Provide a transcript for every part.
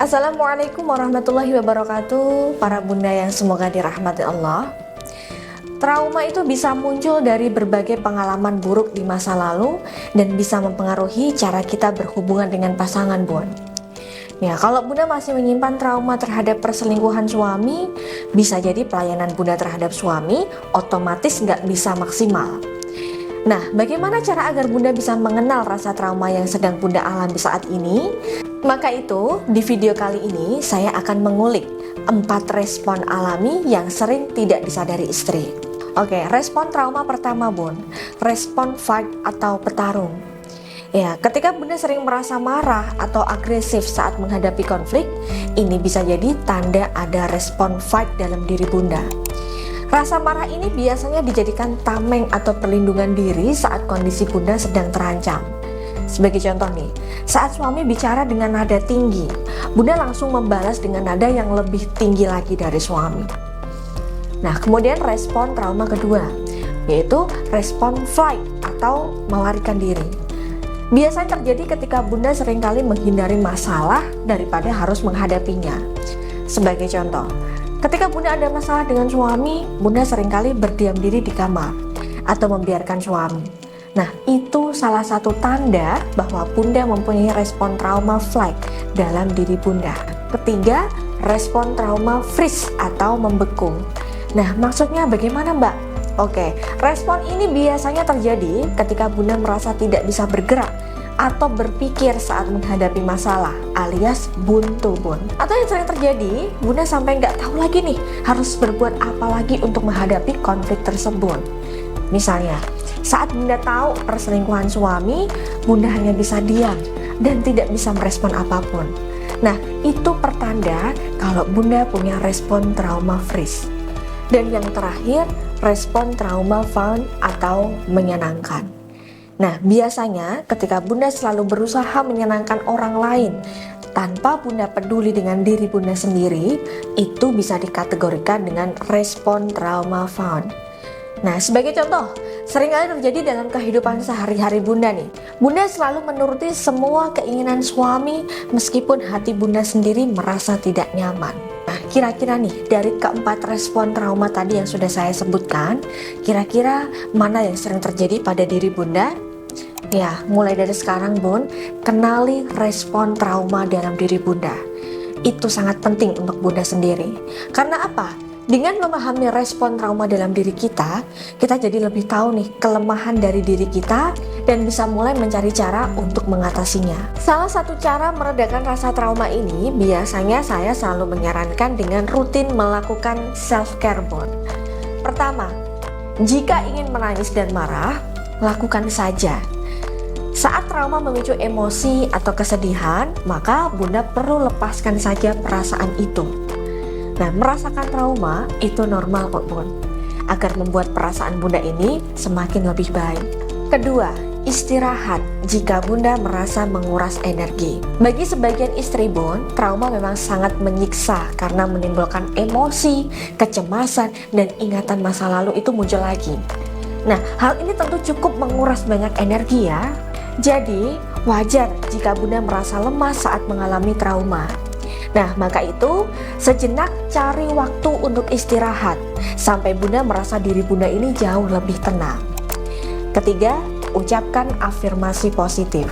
Assalamualaikum warahmatullahi wabarakatuh, para bunda yang semoga dirahmati Allah. Trauma itu bisa muncul dari berbagai pengalaman buruk di masa lalu dan bisa mempengaruhi cara kita berhubungan dengan pasangan, bun. Ya, kalau bunda masih menyimpan trauma terhadap perselingkuhan suami, bisa jadi pelayanan bunda terhadap suami otomatis nggak bisa maksimal. Nah, bagaimana cara agar bunda bisa mengenal rasa trauma yang sedang bunda alami saat ini? Maka itu, di video kali ini saya akan mengulik 4 respon alami yang sering tidak disadari istri. Oke, respon trauma pertama, bun. Respon fight atau petarung. Ya, ketika bunda sering merasa marah atau agresif saat menghadapi konflik, ini bisa jadi tanda ada respon fight dalam diri bunda. Rasa marah ini biasanya dijadikan tameng atau perlindungan diri saat kondisi bunda sedang terancam. Sebagai contoh nih, saat suami bicara dengan nada tinggi, bunda langsung membalas dengan nada yang lebih tinggi lagi dari suami. Nah, kemudian respon trauma kedua, yaitu respon flight atau melarikan diri. Biasanya terjadi ketika bunda seringkali menghindari masalah daripada harus menghadapinya. Sebagai contoh, ketika bunda ada masalah dengan suami, bunda seringkali berdiam diri di kamar atau membiarkan suami. Nah, itu salah satu tanda bahwa bunda mempunyai respon trauma flight dalam diri bunda. Ketiga, respon trauma freeze atau membeku. Nah, maksudnya bagaimana, Mbak? Oke, respon ini biasanya terjadi ketika bunda merasa tidak bisa bergerak atau berpikir saat menghadapi masalah, alias buntu, bun. Atau yang sering terjadi, bunda sampai nggak tahu lagi nih harus berbuat apa lagi untuk menghadapi konflik tersebut. Misalnya, saat bunda tahu perselingkuhan suami, bunda hanya bisa diam dan tidak bisa merespon apapun. Nah, itu pertanda kalau bunda punya respon trauma freeze. Dan yang terakhir, respon trauma fawn atau menyenangkan. Nah, biasanya ketika bunda selalu berusaha menyenangkan orang lain tanpa bunda peduli dengan diri bunda sendiri, itu bisa dikategorikan dengan respon trauma fawn. Nah, sebagai contoh, seringkali terjadi dalam kehidupan sehari-hari bunda nih. Bunda selalu menuruti semua keinginan suami meskipun hati bunda sendiri merasa tidak nyaman. Nah, kira-kira nih dari keempat respon trauma tadi yang sudah saya sebutkan, kira-kira mana yang sering terjadi pada diri bunda? Ya, mulai dari sekarang, bun, kenali respon trauma dalam diri bunda. Itu sangat penting untuk bunda sendiri. Karena apa? Dengan memahami respon trauma dalam diri kita jadi lebih tahu nih kelemahan dari diri kita dan bisa mulai mencari cara untuk mengatasinya. Salah satu cara meredakan rasa trauma ini biasanya saya selalu menyarankan dengan rutin melakukan self-care, bun. Pertama, jika ingin menangis dan marah, lakukan saja. Saat trauma memicu emosi atau kesedihan, maka bunda perlu lepaskan saja perasaan itu. Nah, merasakan trauma itu normal kok, bun, agar membuat perasaan bunda ini semakin lebih baik. Kedua, istirahat jika bunda merasa menguras energi. Bagi sebagian istri, bun, trauma memang sangat menyiksa karena menimbulkan emosi, kecemasan, dan ingatan masa lalu itu muncul lagi. Nah, hal ini tentu cukup menguras banyak energi ya. Jadi, wajar jika bunda merasa lemas saat mengalami trauma. Nah, maka itu sejenak cari waktu untuk istirahat sampai bunda merasa diri bunda ini jauh lebih tenang. Ketiga, ucapkan afirmasi positif.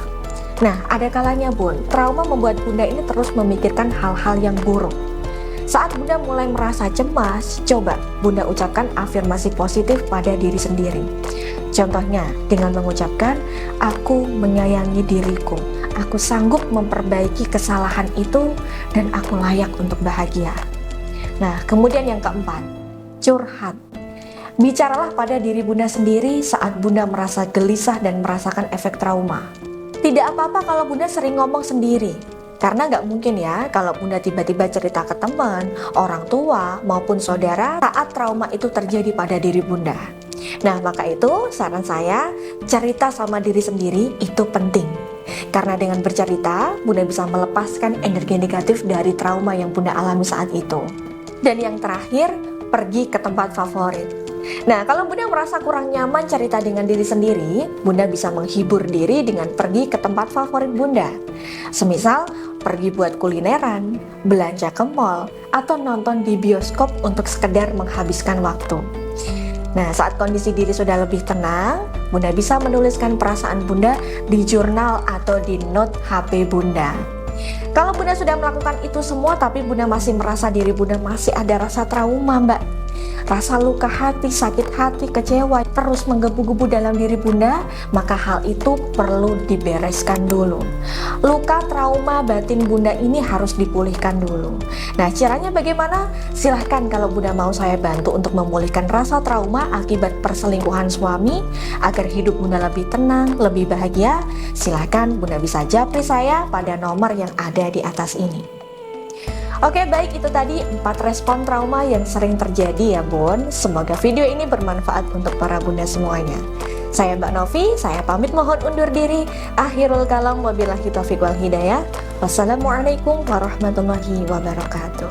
Nah, ada kalanya, bun, trauma membuat bunda ini terus memikirkan hal-hal yang buruk. Saat bunda mulai merasa cemas, coba bunda ucapkan afirmasi positif pada diri sendiri. Contohnya dengan mengucapkan, aku menyayangi diriku, aku sanggup memperbaiki kesalahan itu, dan aku layak untuk bahagia. Nah, kemudian yang keempat, curhat. Bicaralah pada diri bunda sendiri saat bunda merasa gelisah dan merasakan efek trauma. Tidak apa-apa kalau bunda sering ngomong sendiri, karena nggak mungkin ya kalau bunda tiba-tiba cerita ke teman, orang tua, maupun saudara saat trauma itu terjadi pada diri bunda. Nah, maka itu saran saya, cerita sama diri sendiri itu penting. Karena dengan bercerita, bunda bisa melepaskan energi negatif dari trauma yang bunda alami saat itu. Dan yang terakhir, pergi ke tempat favorit. Nah, kalau bunda merasa kurang nyaman cerita dengan diri sendiri, bunda bisa menghibur diri dengan pergi ke tempat favorit bunda. Semisal, pergi buat kulineran, belanja ke mall, atau nonton di bioskop untuk sekedar menghabiskan waktu. Nah, saat kondisi diri sudah lebih tenang, Bunda bisa menuliskan perasaan Bunda di jurnal atau di note HP Bunda. Kalau Bunda sudah melakukan itu semua tapi Bunda masih merasa diri Bunda masih ada rasa trauma, Mbak, rasa luka hati, sakit hati, kecewa terus menggebu-gebu dalam diri Bunda, maka hal itu perlu dibereskan dulu. Luka trauma batin Bunda ini harus dipulihkan dulu. Nah, caranya bagaimana? Silahkan kalau Bunda mau saya bantu untuk memulihkan rasa trauma akibat perselingkuhan suami agar hidup Bunda lebih tenang, lebih bahagia. Silahkan Bunda bisa japri saya pada nomor yang ada di atas ini. Oke, baik, itu tadi 4 respon trauma yang sering terjadi ya Bun. Semoga video ini bermanfaat untuk para bunda semuanya. Saya Mbak Novi, saya pamit mohon undur diri. Akhirul kalam, wabillahi taufiq wal hidayah. Wassalamualaikum warahmatullahi wabarakatuh.